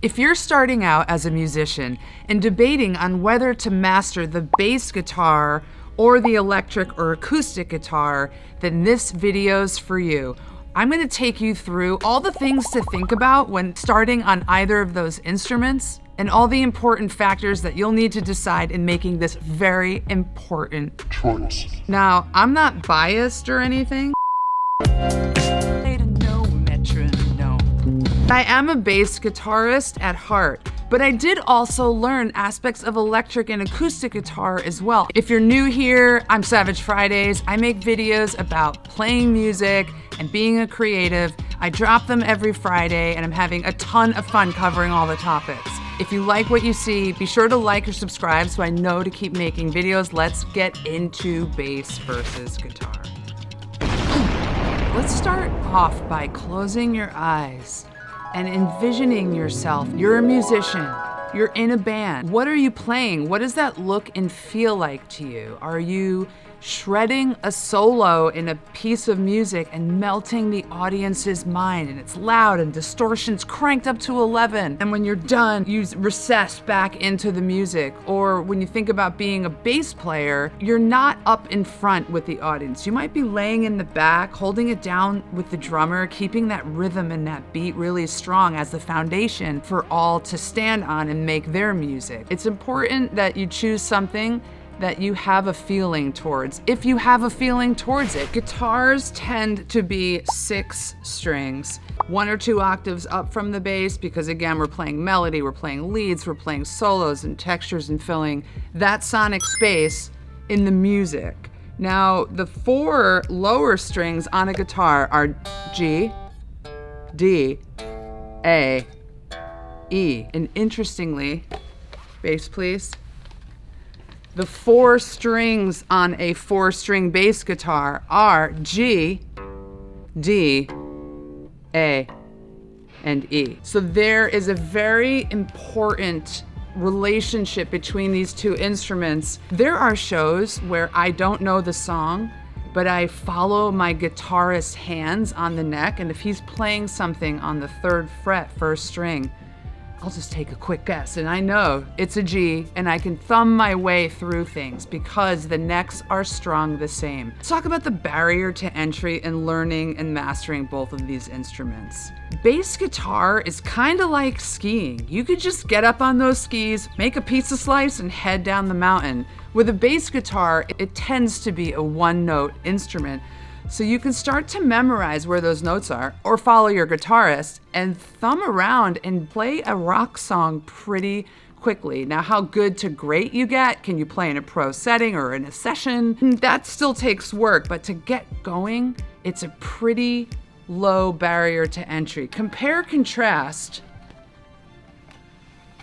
If you're starting out as a musician and debating on whether to master the bass guitar or the electric or acoustic guitar, then this video's for you. I'm gonna take you through all the things to think about when starting on either of those instruments and all the important factors that you'll need to decide in making this very important choice. Now, I'm not biased or anything. I am a bass guitarist at heart, but I did also learn aspects of electric and acoustic guitar as well. If you're new here, I'm Savage Fridays. I make videos about playing music and being a creative. I drop them every Friday and I'm having a ton of fun covering all the topics. If you like what you see, be sure to like or subscribe so I know to keep making videos. Let's get into bass versus guitar. Let's start off by closing your eyes and envisioning yourself. You're a musician, you're in a band. What are you playing? What does that look and feel like to you? Are you shredding a solo in a piece of music and melting the audience's mind, and it's loud and distortion's cranked up to 11, and when you're done, you recess back into the music? Or when you think about being a bass player, you're not up in front with the audience. You might be laying in the back, holding it down with the drummer, keeping that rhythm and that beat really strong as the foundation for all to stand on and make their music. It's important that you choose something that you have a feeling towards, if you have a feeling towards it. Guitars tend to be 6 strings, 1 or 2 octaves up from the bass, because again, we're playing melody, we're playing leads, we're playing solos and textures and filling that sonic space in the music. Now, the 4 lower strings on a guitar are G, D, A, E. And interestingly, bass please, the 4 strings on a 4-string bass guitar are G, D, A, and E. So there is a very important relationship between these two instruments. There are shows where I don't know the song, but I follow my guitarist's hands on the neck, and if he's playing something on the 3rd fret, 1st string, I'll just take a quick guess, and I know it's a G, and I can thumb my way through things because the necks are strung the same. Let's talk about the barrier to entry in learning and mastering both of these instruments. Bass guitar is kind of like skiing. You could just get up on those skis, make a pizza slice, and head down the mountain. With a bass guitar, it tends to be a 1-note instrument, so you can start to memorize where those notes are, or follow your guitarist and thumb around and play a rock song pretty quickly. Now, how good to great you get, can you play in a pro setting or in a session? That still takes work, but to get going, it's a pretty low barrier to entry. Compare, contrast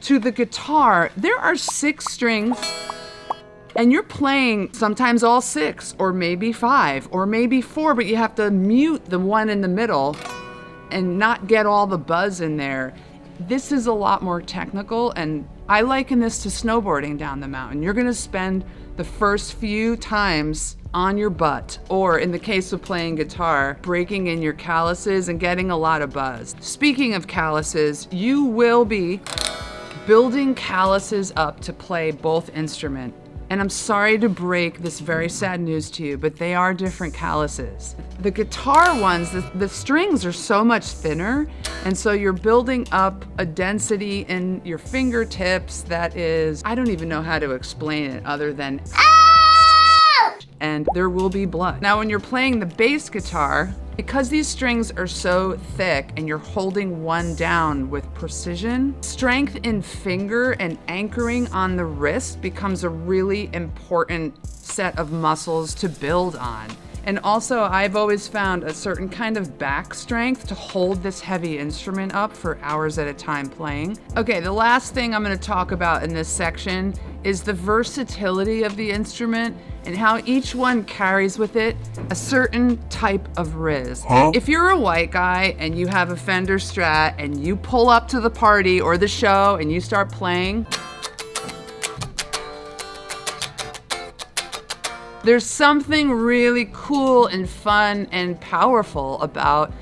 to the guitar. There are 6 strings, and you're playing sometimes all 6, or maybe 5, or maybe 4, but you have to mute the one in the middle and not get all the buzz in there. This is a lot more technical, and I liken this to snowboarding down the mountain. You're gonna spend the first few times on your butt, or in the case of playing guitar, breaking in your calluses and getting a lot of buzz. Speaking of calluses, you will be building calluses up to play both instruments. And I'm sorry to break this very sad news to you, but they are different calluses. The guitar ones, the strings are so much thinner, and so you're building up a density in your fingertips that is, I don't even know how to explain it other than and there will be blood. Now, when you're playing the bass guitar, because these strings are so thick and you're holding one down with precision, strength in finger and anchoring on the wrist becomes a really important set of muscles to build on. And also, I've always found a certain kind of back strength to hold this heavy instrument up for hours at a time playing. Okay, the last thing I'm gonna talk about in this section is the versatility of the instrument and how each one carries with it a certain type of RIZZ. If you're a white guy and you have a Fender Strat and you pull up to the party or the show and you start playing, there's something really cool and fun and powerful about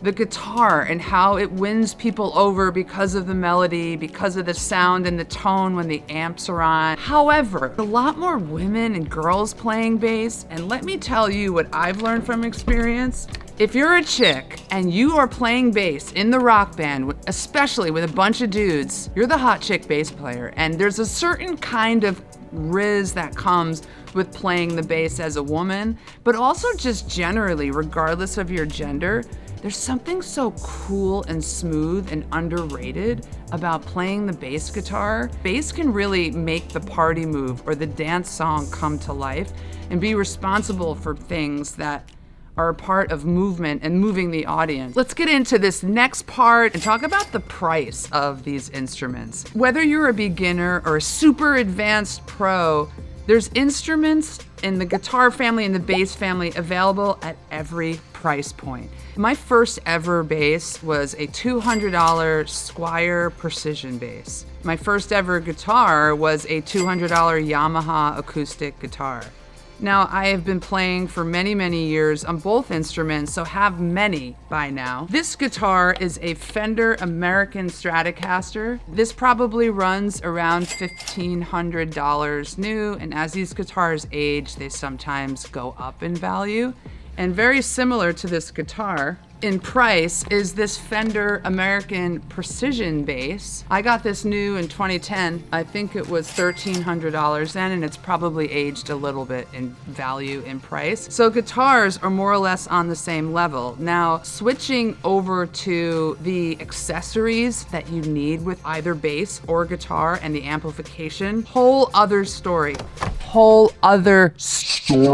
the guitar and how it wins people over because of the melody, because of the sound and the tone when the amps are on. However, a lot more women and girls playing bass, and let me tell you what I've learned from experience. If you're a chick and you are playing bass in the rock band, especially with a bunch of dudes, you're the hot chick bass player, and there's a certain kind of RIZZ that comes with playing the bass as a woman, but also just generally, regardless of your gender. There's something so cool and smooth and underrated about playing the bass guitar. Bass can really make the party move or the dance song come to life and be responsible for things that are a part of movement and moving the audience. Let's get into this next part and talk about the price of these instruments. Whether you're a beginner or a super advanced pro, there's instruments in the guitar family and the bass family available at every price point. My first ever bass was a $200 Squire Precision bass. My first ever guitar was a $200 Yamaha acoustic guitar. Now, I have been playing for many, many years on both instruments, so have many by now. This guitar is a Fender American Stratocaster. This probably runs around $1,500 new, and as these guitars age, they sometimes go up in value. And very similar to this guitar in price is this Fender American Precision bass. I got this new in 2010. I think it was $1,300 then, and it's probably aged a little bit in value in price. So guitars are more or less on the same level. Now, switching over to the accessories that you need with either bass or guitar and the amplification, whole other story. Whole other story.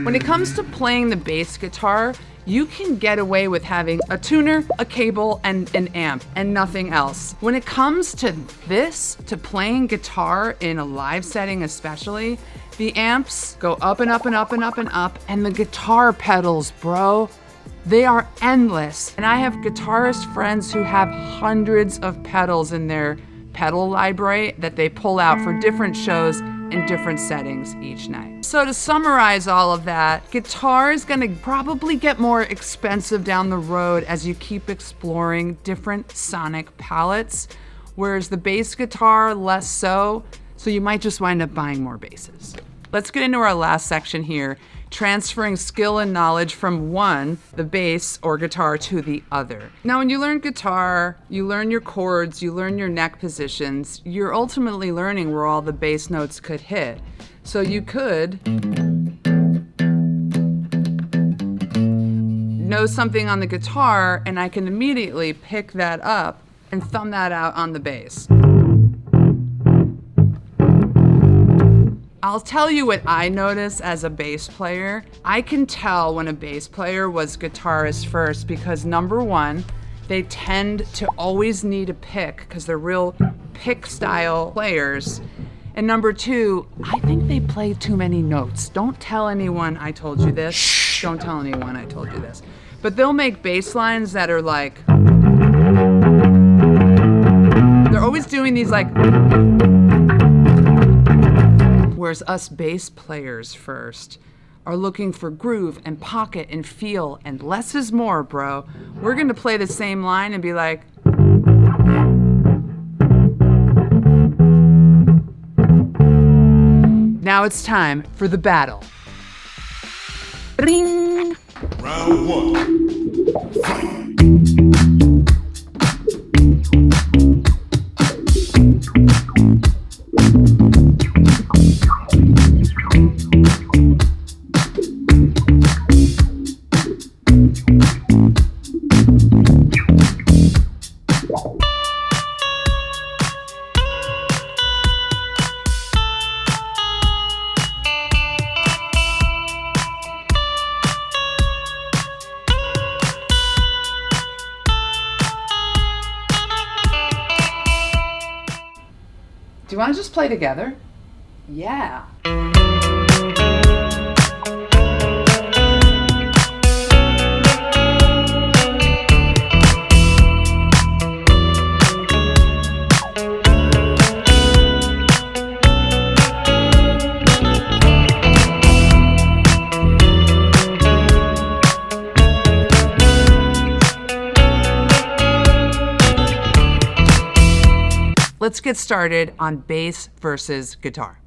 When it comes to playing the bass guitar, you can get away with having a tuner, a cable, and an amp, and nothing else. When it comes to this, to playing guitar in a live setting especially, the amps go up and up and up and up and up, and the guitar pedals, bro, they are endless. And I have guitarist friends who have hundreds of pedals in their pedal library that they pull out for different shows in different settings each night. So to summarize all of that, guitar is gonna probably get more expensive down the road as you keep exploring different sonic palettes, whereas the bass guitar, less so you might just wind up buying more basses. Let's get into our last section here, transferring skill and knowledge from one, the bass or guitar, to the other. Now, when you learn guitar, you learn your chords, you learn your neck positions, you're ultimately learning where all the bass notes could hit. So you could know something on the guitar, and I can immediately pick that up and thumb that out on the bass. I'll tell you what I notice as a bass player. I can tell when a bass player was guitarist first because number one, they tend to always need a pick because they're real pick style players. And number two, I think they play too many notes. Don't tell anyone I told you this. Shh. Don't tell anyone I told you this. But they'll make bass lines that are like, they're always doing these like, whereas us bass players first are looking for groove and pocket and feel, and less is more, bro. We're gonna play the same line and be like, now it's time for the battle. Ring. Round one, fight. Do you want to just play together? Yeah. Let's get started on bass versus guitar.